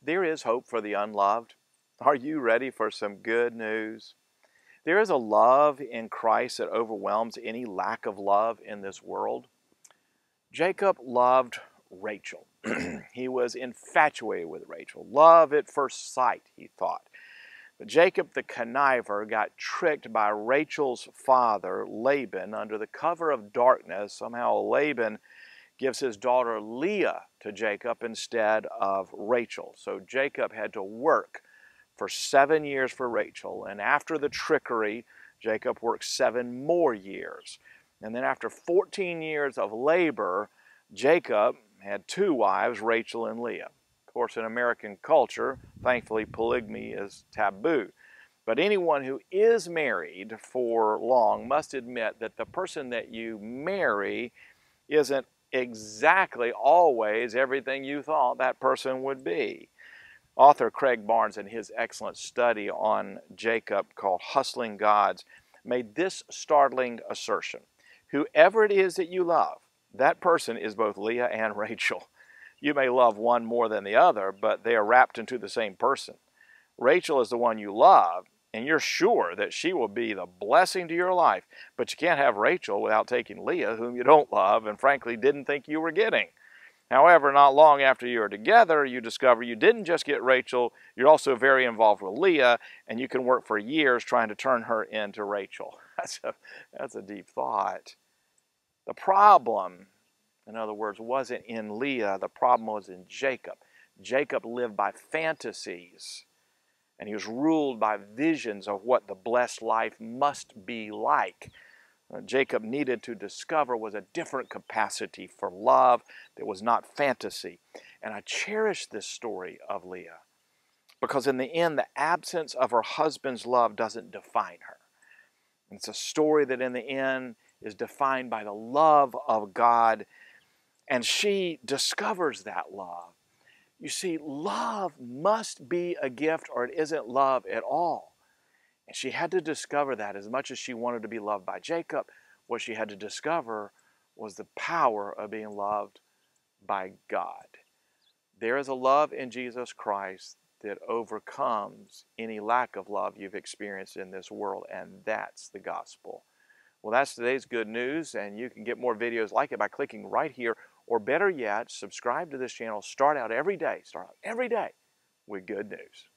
There is hope for the unloved. Are you ready for some good news? There is a love in Christ that overwhelms any lack of love in this world. Jacob loved Rachel. He was infatuated with Rachel. Love at first sight, he thought. But Jacob the conniver got tricked by Rachel's father, Laban, under the cover of darkness. Somehow Laban gives his daughter Leah to Jacob instead of Rachel. So Jacob had to work for 7 years for Rachel, and after the trickery, Jacob worked 7 more years. And then after 14 years of labor, Jacob had 2 wives, Rachel and Leah. Of course, in American culture, thankfully, polygamy is taboo. But anyone who is married for long must admit that the person that you marry isn't exactly always everything you thought that person would be. Author Craig Barnes, in his excellent study on Jacob called Hustling Gods, made this startling assertion. Whoever it is that you love, that person is both Leah and Rachel. You may love one more than the other, but they are wrapped into the same person. Rachel is the one you love, and you're sure that she will be the blessing to your life, but you can't have Rachel without taking Leah, whom you don't love and frankly didn't think you were getting. However, not long after you are together, you discover you didn't just get Rachel, you're also very involved with Leah, and you can work for years trying to turn her into Rachel. That's a deep thought. The problem, in other words, wasn't in Leah, the problem was in Jacob. Jacob lived by fantasies, and he was ruled by visions of what the blessed life must be like. Jacob needed to discover was a different capacity for love that was not fantasy. And I cherish this story of Leah because in the end, the absence of her husband's love doesn't define her. It's a story that in the end is defined by the love of God, and she discovers that love. You see, love must be a gift or it isn't love at all. And she had to discover that. As much as she wanted to be loved by Jacob, what she had to discover was the power of being loved by God. There is a love in Jesus Christ that overcomes any lack of love you've experienced in this world, and that's the gospel. Well, that's today's good news, and you can get more videos like it by clicking right here, or better yet, subscribe to this channel. Start out every day with good news.